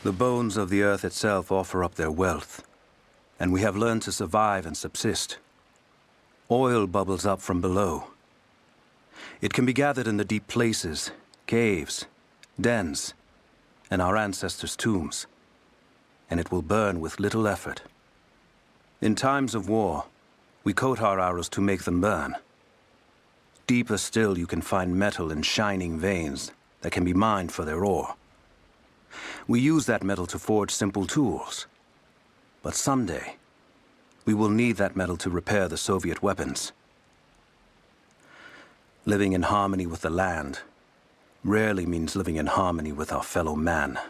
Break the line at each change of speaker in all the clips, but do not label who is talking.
The bones of the earth itself offer up their wealth, and we have learned to survive and subsist. Oil bubbles up from below. It can be gathered in the deep places, caves, dens, and our ancestors' tombs, and it will burn with little effort. In times of war, we coat our arrows to make them burn. Deeper still, you can find metal in shining veins that can be mined for their ore. We use that metal to forge simple tools. But someday, we will need that metal to repair the Soviet weapons. Living in harmony with the land rarely means living in harmony with our fellow man.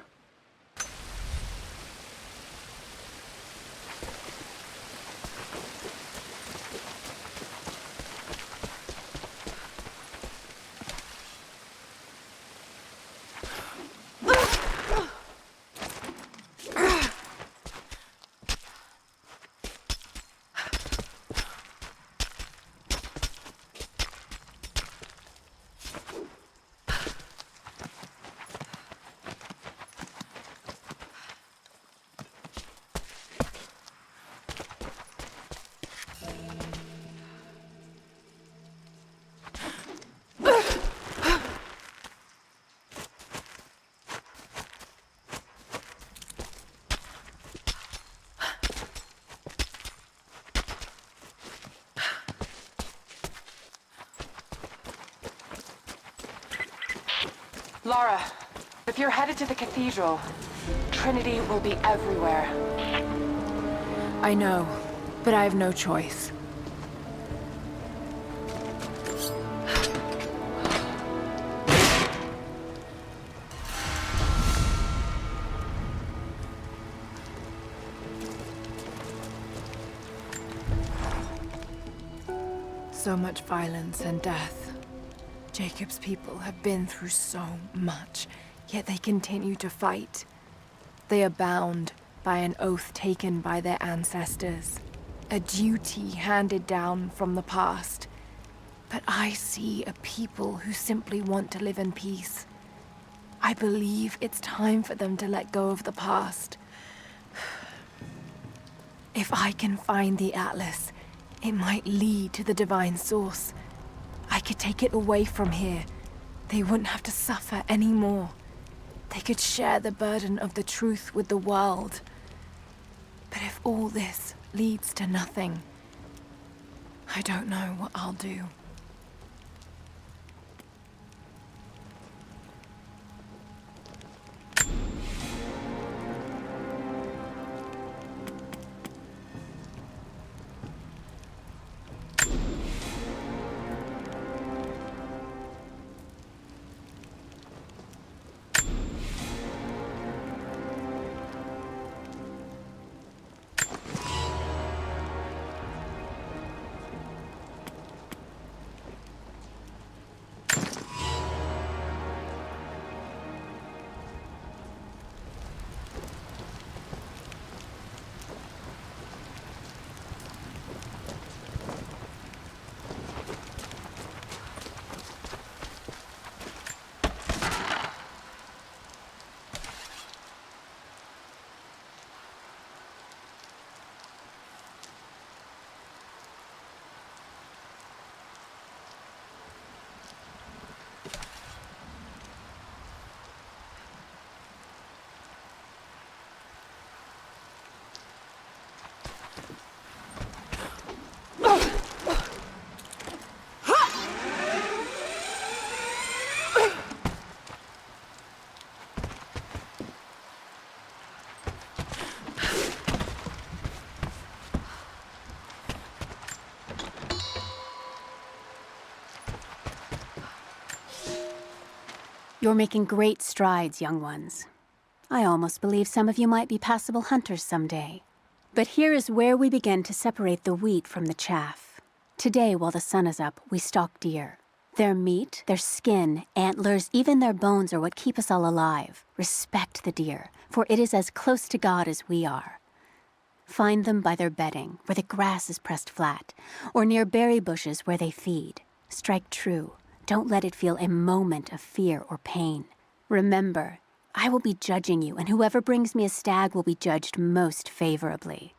Lara, if you're headed to the Cathedral, Trinity will be everywhere.
I know, but I have no choice. So much violence and death. Jacob's people have been through so much, yet they continue to fight. They are bound by an oath taken by their ancestors, a duty handed down from the past. But I see a people who simply want to live in peace. I believe it's time for them to let go of the past. If I can find the Atlas, it might lead to the divine source. I could take it away from here. They wouldn't have to suffer anymore. They could share the burden of the truth with the world. But if all this leads to nothing, I don't know what I'll do.
You're making great strides, young ones. I almost believe some of you might be passable hunters someday. But here is where we begin to separate the wheat from the chaff. Today, while the sun is up, we stalk deer. Their meat, their skin, antlers, even their bones are what keep us all alive. Respect the deer, for it is as close to God as we are. Find them by their bedding, where the grass is pressed flat, or near berry bushes where they feed. Strike true. Don't let it feel a moment of fear or pain. Remember, I will be judging you, and whoever brings me a stag will be judged most favorably.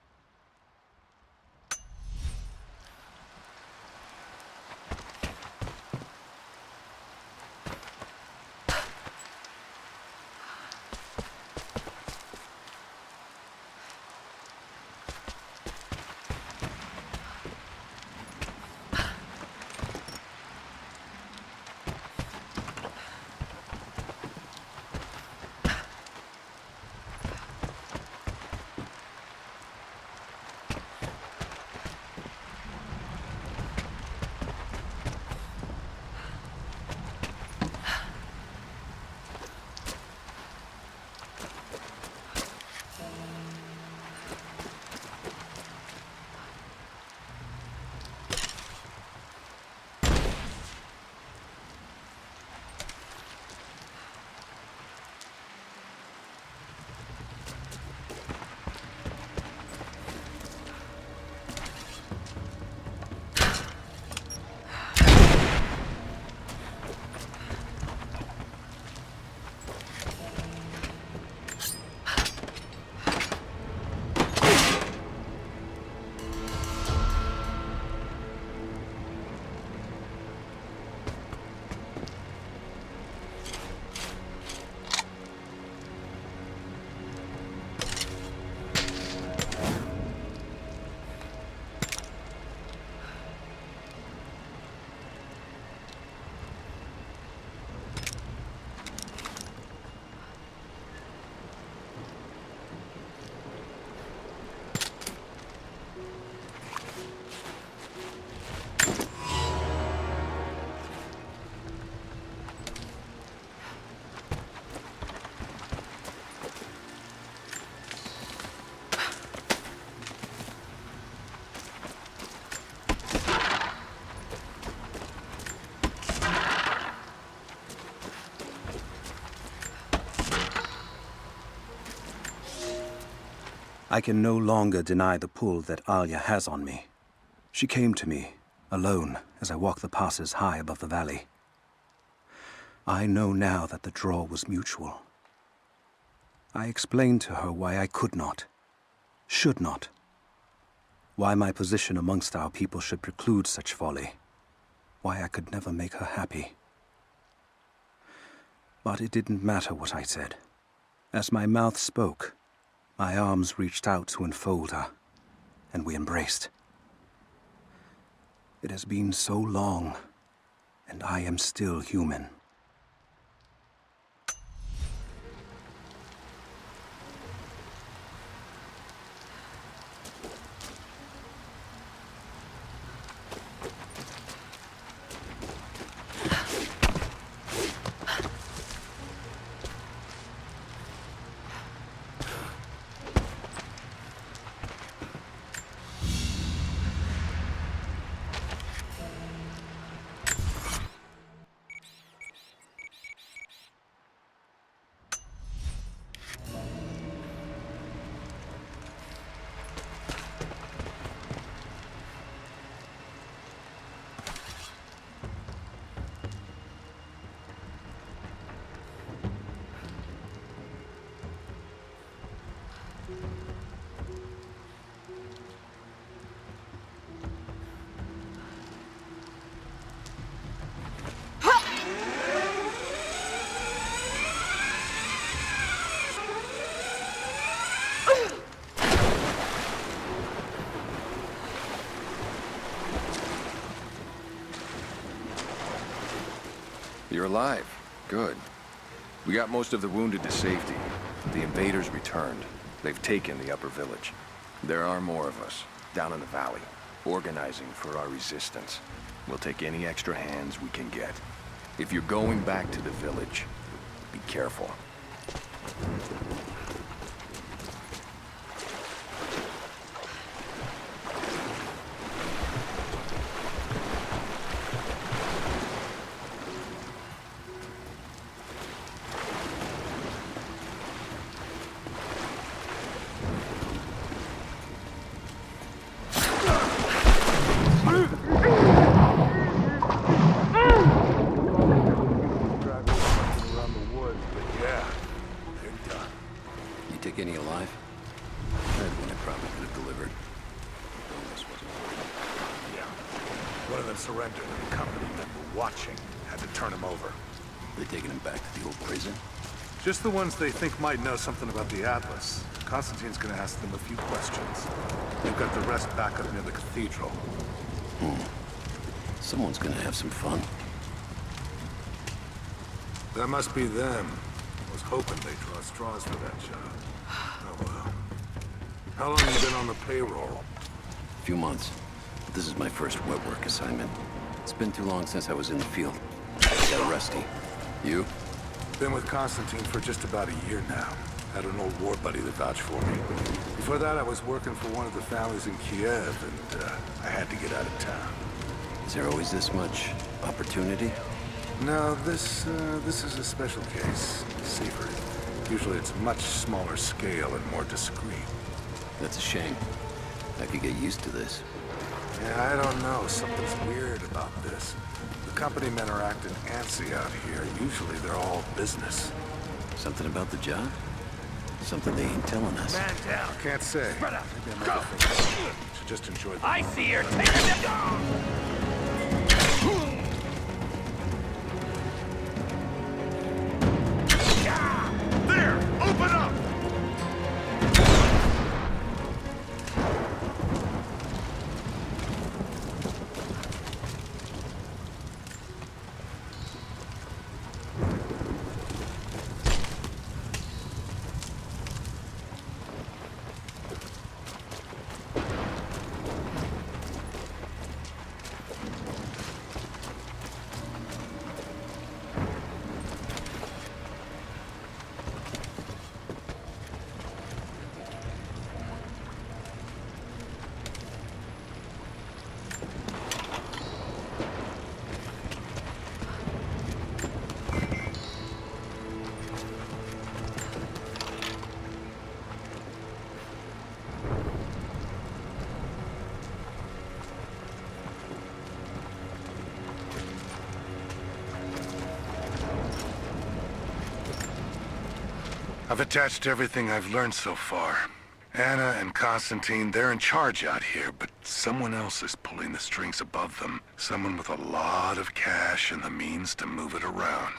I can no longer deny the pull that Alia has on me. She came to me, alone, as I walked the passes high above the valley. I know now that the draw was mutual. I explained to her why I could not, should not, why my position amongst our people should preclude such folly, why I could never make her happy. But it didn't matter what I said. As my mouth spoke, my arms reached out to enfold her, and we embraced. It has been so long, and I am still human.
You're alive. Good. We got most of the wounded to safety. The invaders returned. They've taken the upper village. There are more of us, down in the valley, organizing for our resistance. We'll take any extra hands we can get. If you're going back to the village, careful.
Any alive? That one I probably could have delivered.
Yeah. One of them surrendered and the company men were watching. Had to turn him over.
They taking him back to the old prison?
Just the ones they think might know something about the Atlas. Constantine's gonna ask them a few questions. They've got the rest back up near the Cathedral.
Someone's gonna have some fun.
That must be them. I was hoping they'd draw straws for that job. Oh well. How long have you been on the payroll?
A few months. This is my first wet work assignment. It's been too long since I was in the field. Got rusty. You?
Been with Constantine for just about a year now. Had an old war buddy that vouched for me. Before that, I was working for one of the families in Kiev, and I had to get out of town.
Is there always this much opportunity?
No, this is a special case. Safer. Usually it's much smaller scale and more discreet.
That's a shame. I could get used to this.
Yeah, I don't know. Something's weird about this. The company men are acting antsy out here. Usually they're all business.
Something about the job? Something they ain't telling us.
Man down. Can't say.
Spread out.
Maybe
Go.
Should just enjoy the
I see you're taking them down.
There! Open up! I've attached everything I've learned so far. Anna and Constantine, they're in charge out here, but someone else is pulling the strings above them. Someone with a lot of cash and the means to move it around.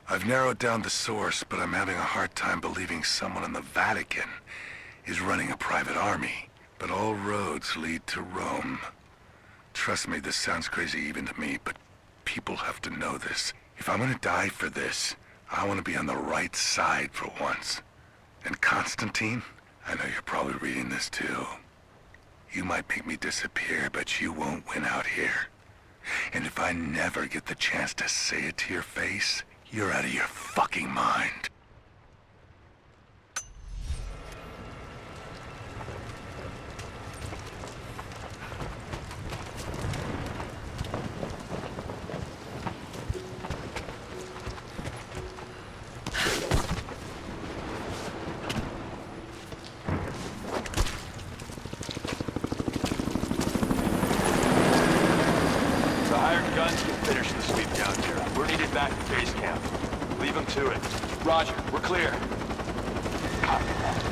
I've narrowed down the source, but I'm having a hard time believing someone in the Vatican is running a private army. But all roads lead to Rome. Trust me, this sounds crazy even to me, but people have to know this. If I'm gonna die for this, I want to be on the right side for once. And Constantine, I know you're probably reading this too. You might make me disappear, but you won't win out here. And if I never get the chance to say it to your face, you're out of your fucking mind.
Finish the sweep down here. We're needed back at base camp. Leave them to it. Roger, we're clear. Copy that.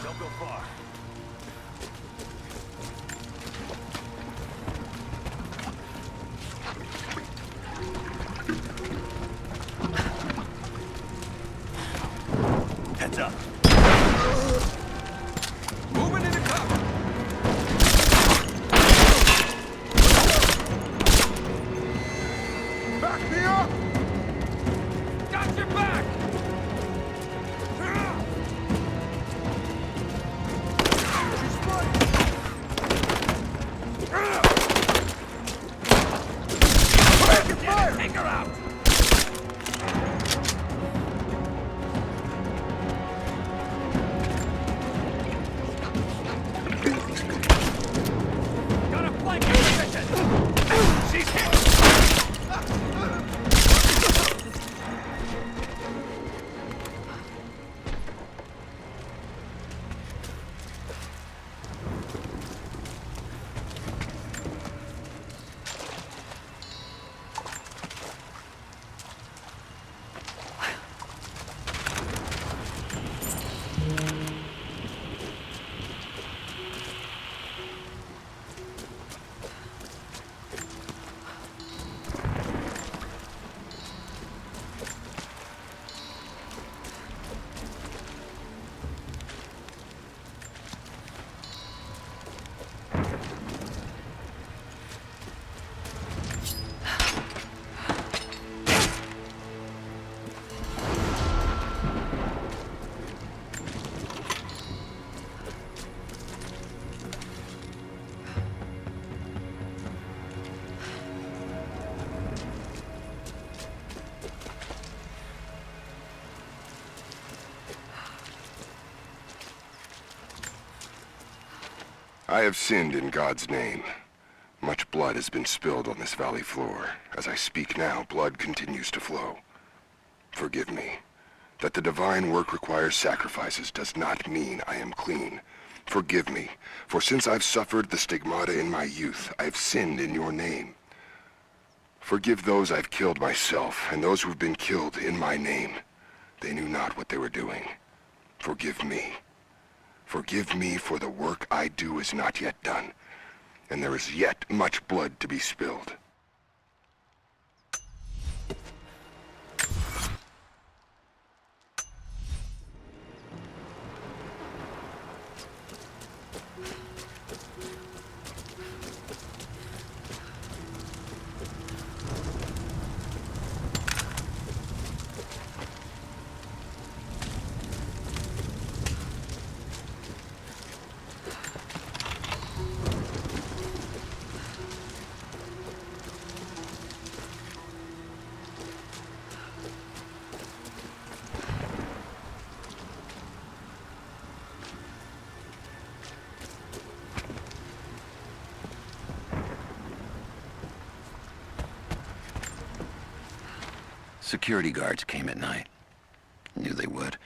Don't go far. Heads up. Moving into cover. Back me up! Got your back! She's running! Taking fire! Take her out! Got a flank position! She's hit!
I have sinned in God's name. Much blood has been spilled on this valley floor. As I speak now, blood continues to flow. Forgive me. That the divine work requires sacrifices does not mean I am clean. Forgive me, for since I've suffered the stigmata in my youth, I've sinned in your name. Forgive those I've killed myself, and those who've been killed in my name. They knew not what they were doing. Forgive me. Forgive me, for the work I do is not yet done, and there is yet much blood to be spilled.
Security guards came at night. Knew they would.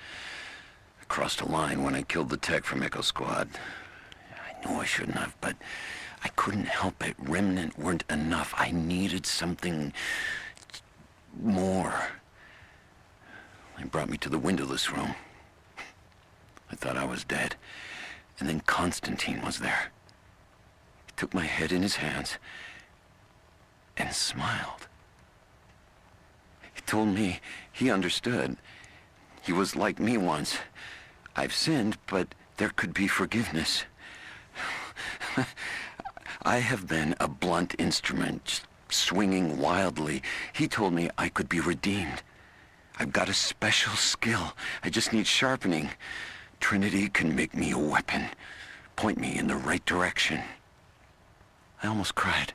I crossed a line when I killed the tech from Echo Squad. I knew I shouldn't have, but I couldn't help it. Remnant weren't enough. I needed something more. They brought me to the windowless room. I thought I was dead. And then Constantine was there. He took my head in his hands and smiled. He told me he understood. He was like me once. I've sinned, but there could be forgiveness. I have been a blunt instrument, swinging wildly. He told me I could be redeemed. I've got a special skill. I just need sharpening. Trinity can make me a weapon, point me in the right direction. I almost cried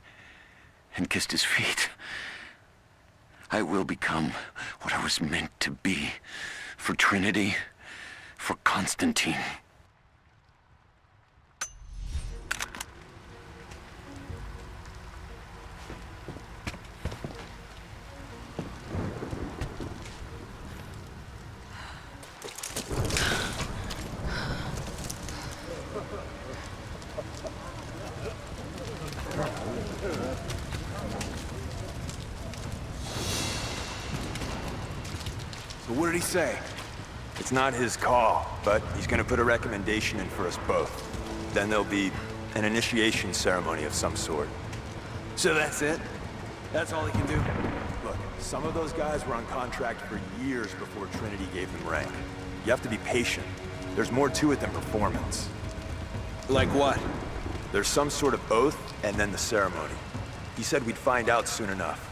and kissed his feet. I will become what I was meant to be. For Trinity, for Constantine.
So what did he say? It's not his call, but he's gonna put a recommendation in for us both. Then there'll be an initiation ceremony of some sort.
So that's it? That's all he can do?
Look, some of those guys were on contract for years before Trinity gave them rank. You have to be patient. There's more to it than performance.
Like what?
There's some sort of oath, and then the ceremony. He said we'd find out soon enough.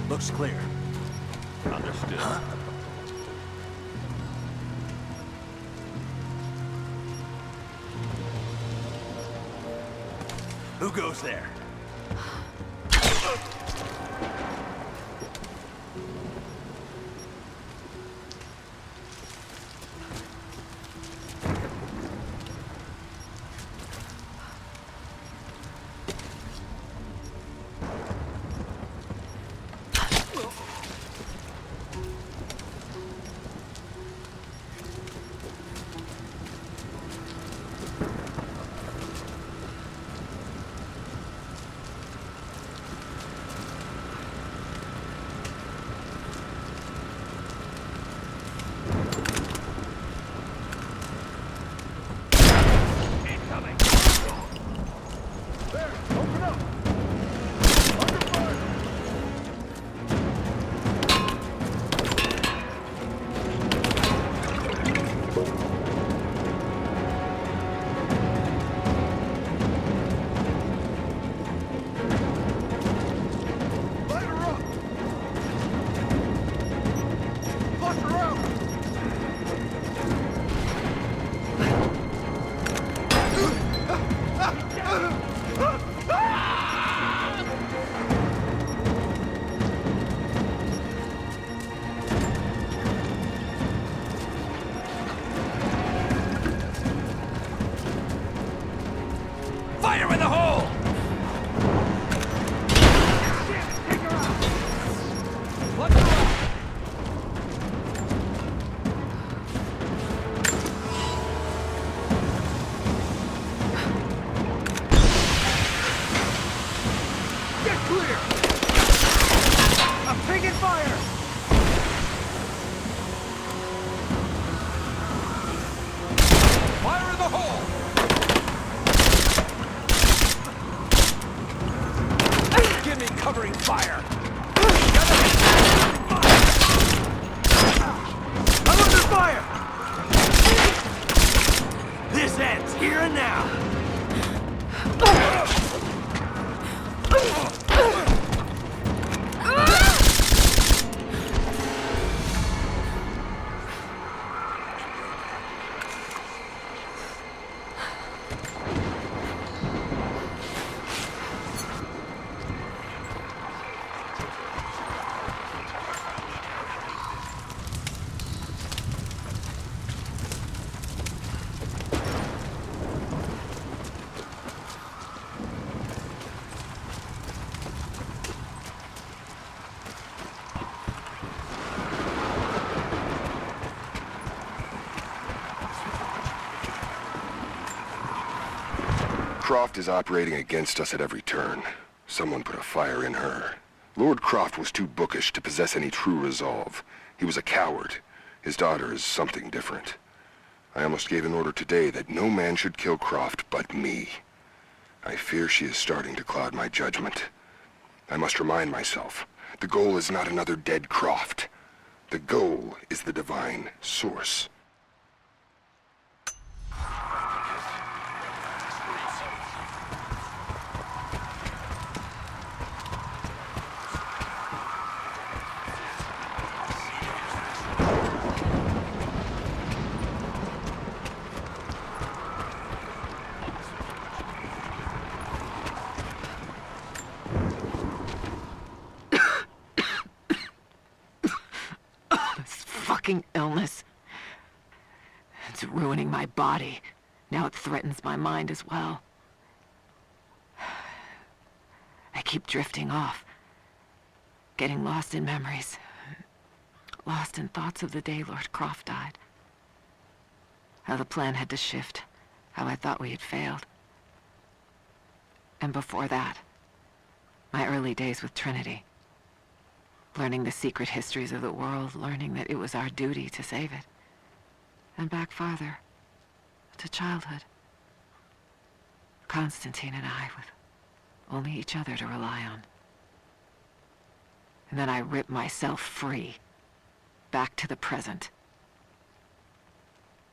Looks clear.
Understood.
Who goes there? Fire in the hole!
Covering fire!
I'm under fire! This ends here and now!
Croft is operating against us at every turn. Someone put a fire in her. Lord Croft was too bookish to possess any true resolve. He was a coward. His daughter is something different. I almost gave an order today that no man should kill Croft but me. I fear she is starting to cloud my judgment. I must remind myself, the goal is not another dead Croft. The goal is the divine source.
Illness. It's ruining my body. Now it threatens my mind as well. I keep drifting off, getting lost in memories, lost in thoughts of the day Lord Croft died. How the plan had to shift, how I thought we had failed. And before that, my early days with Trinity. Learning the secret histories of the world, learning that it was our duty to save it. And back farther, to childhood. Constantine and I, with only each other to rely on. And then I ripped myself free, back to the present.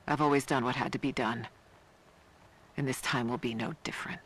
I've always done what had to be done, and this time will be no different.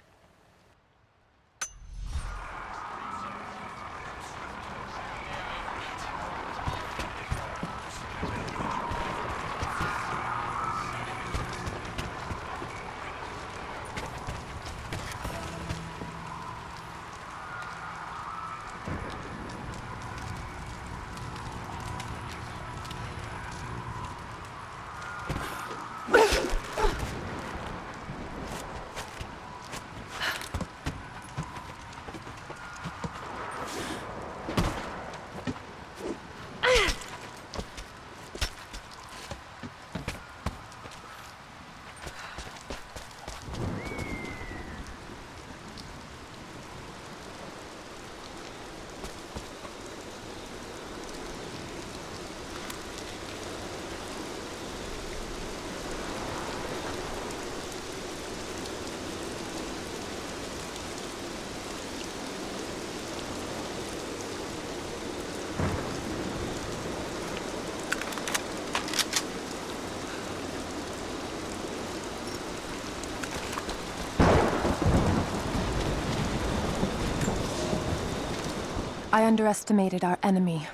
I underestimated our enemy.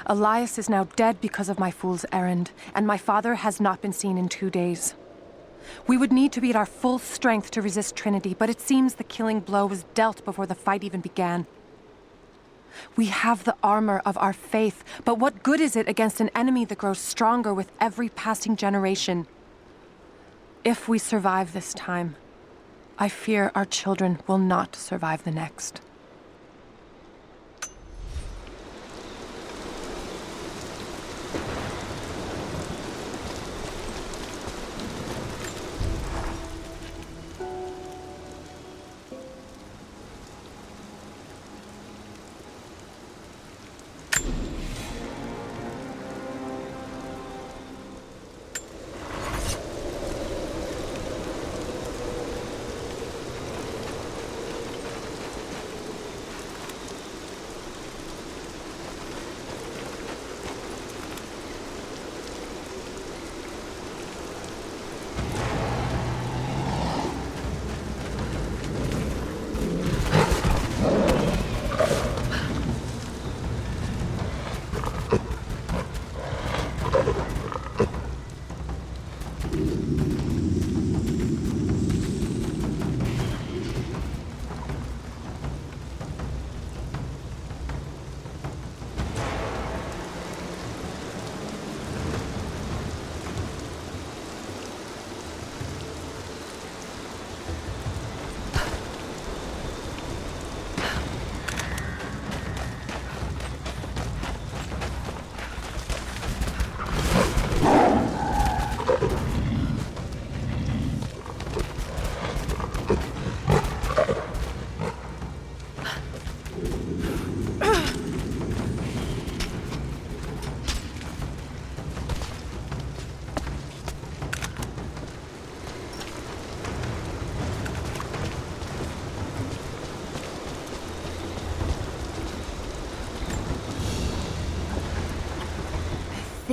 Elias is now dead because of my fool's errand, and my father has not been seen in 2 days. We would need to be at our full strength to resist Trinity, but it seems the killing blow was dealt before the fight even began. We have the armor of our faith, but what good is it against an enemy that grows stronger with every passing generation? If we survive this time, I fear our children will not survive the next.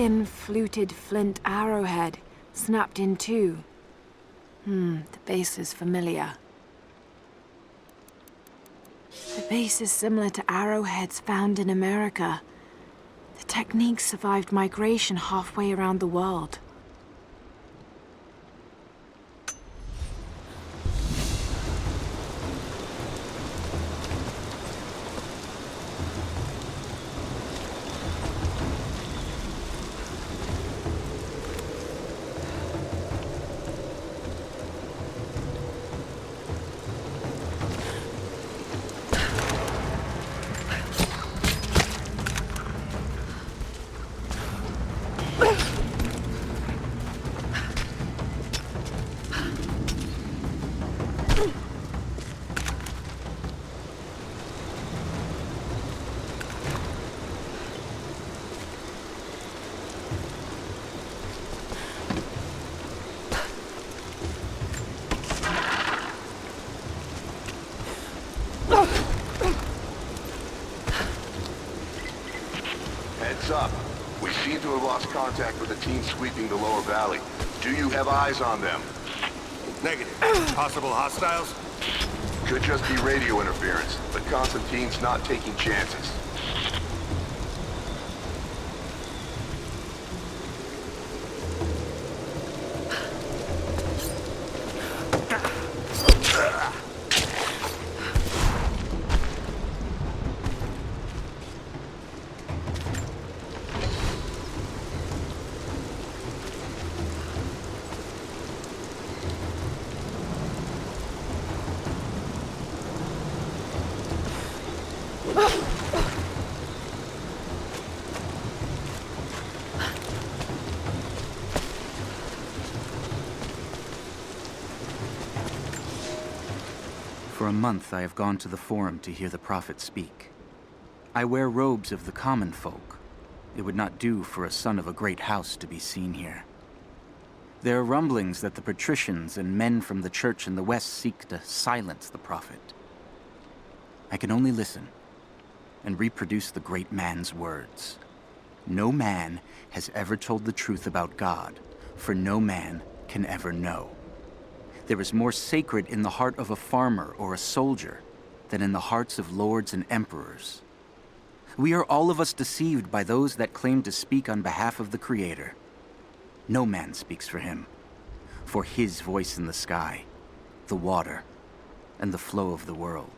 thin, fluted flint arrowhead, snapped in two. The base is familiar. The base is similar to arrowheads found in America. The technique survived migration halfway around the world.
Heads up. We seem to have lost contact with the team sweeping the lower valley. Do you have eyes on them?
Negative. Possible hostiles?
Could just be radio interference, but Constantine's not taking chances.
For a month I have gone to the Forum to hear the Prophet speak. I wear robes of the common folk. It would not do for a son of a great house to be seen here. There are rumblings that the patricians and men from the church in the west seek to silence the Prophet. I can only listen and reproduce the great man's words. No man has ever told the truth about God, for no man can ever know. There is more sacred in the heart of a farmer or a soldier than in the hearts of lords and emperors. We are all of us deceived by those that claim to speak on behalf of the Creator. No man speaks for him, for his voice in the sky, the water, and the flow of the world.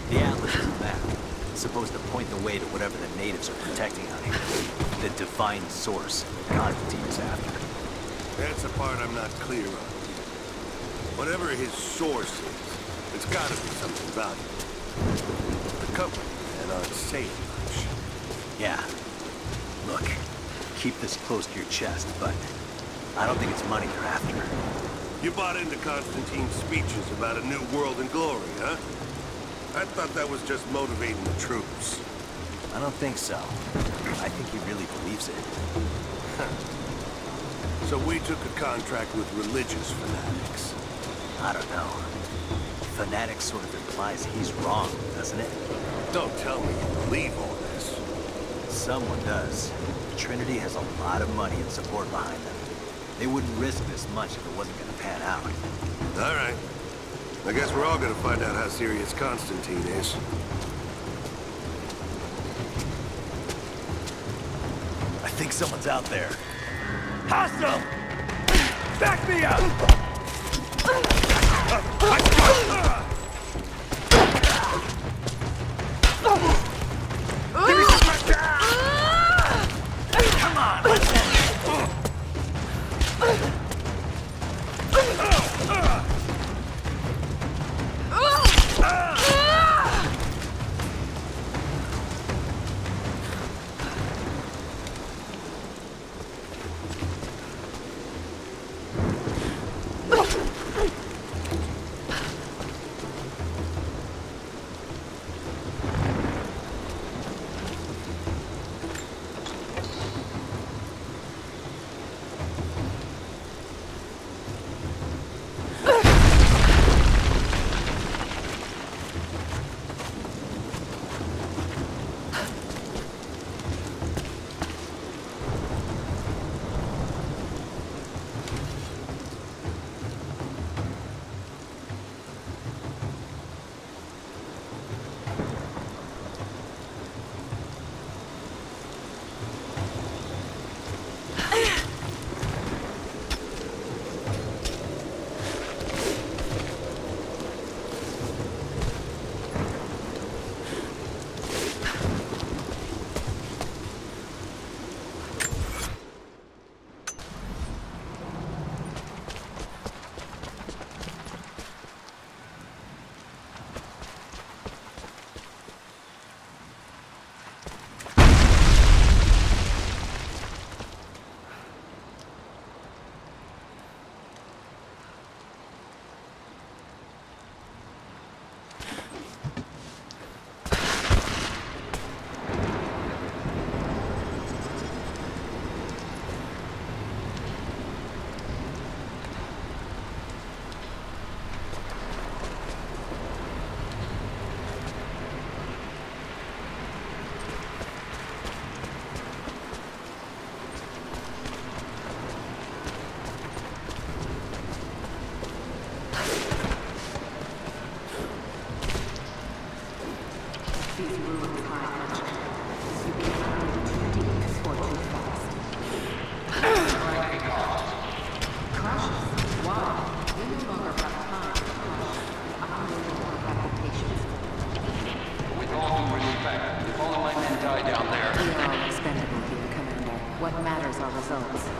The Atlas is a map. It's supposed to point the way to whatever the natives are protecting out here. The divine source Constantine's after.
That's the part I'm not clear on. Whatever his source is, it's gotta be something valuable. The company men aren't saying much.
Yeah. Look, keep this close to your chest, but I don't think it's money they're after.
You bought into Constantine's speeches about a new world in glory, huh? I thought that was just motivating the troops.
I don't think so. I think he really believes it.
So we took a contract with religious fanatics.
I don't know. Fanatic sort of implies he's wrong, doesn't it?
Don't tell me you believe all this.
Someone does. Trinity has a lot of money and support behind them. They wouldn't risk this much if it wasn't going to pan out.
All right. I guess we're all gonna find out how serious Constantine is.
I think someone's out there. Hostile! Back me up! Come on, let's end it.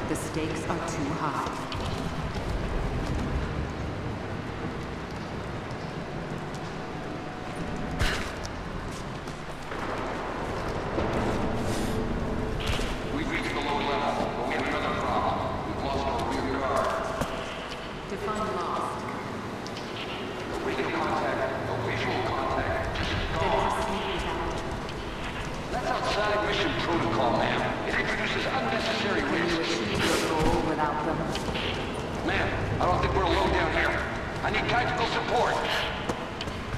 The stakes are too high.
We've reached the lower level, but we have another problem. We've lost our rear guard.
Define lost.
No radio contact, no visual contact. Just gone. That's outside mission protocol, ma'am. It introduces unnecessary risks.
Without them.
Ma'am, I don't think we're alone down here. I need tactical support.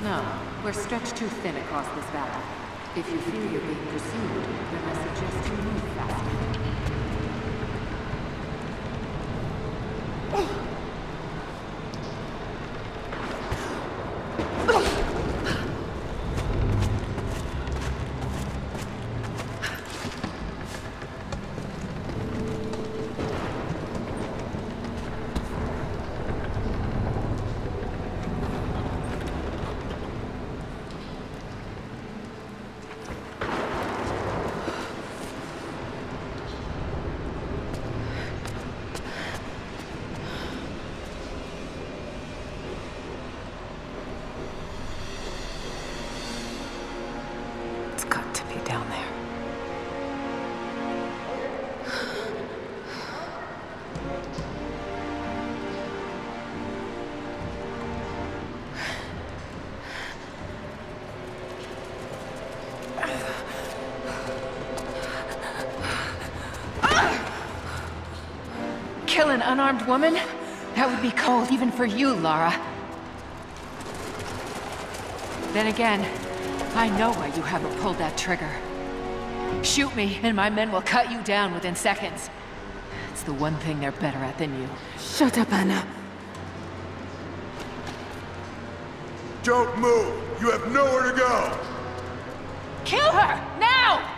No, we're stretched too thin across this valley. If you feel you're being pursued, then I suggest you move faster. kill an unarmed woman? That would be cold even for you, Lara. Then again, I know why you haven't pulled that trigger. Shoot me, and my men will cut you down within seconds. It's the one thing they're better at than you.
Shut up, Anna.
Don't move! You have nowhere to go!
Kill her! Now!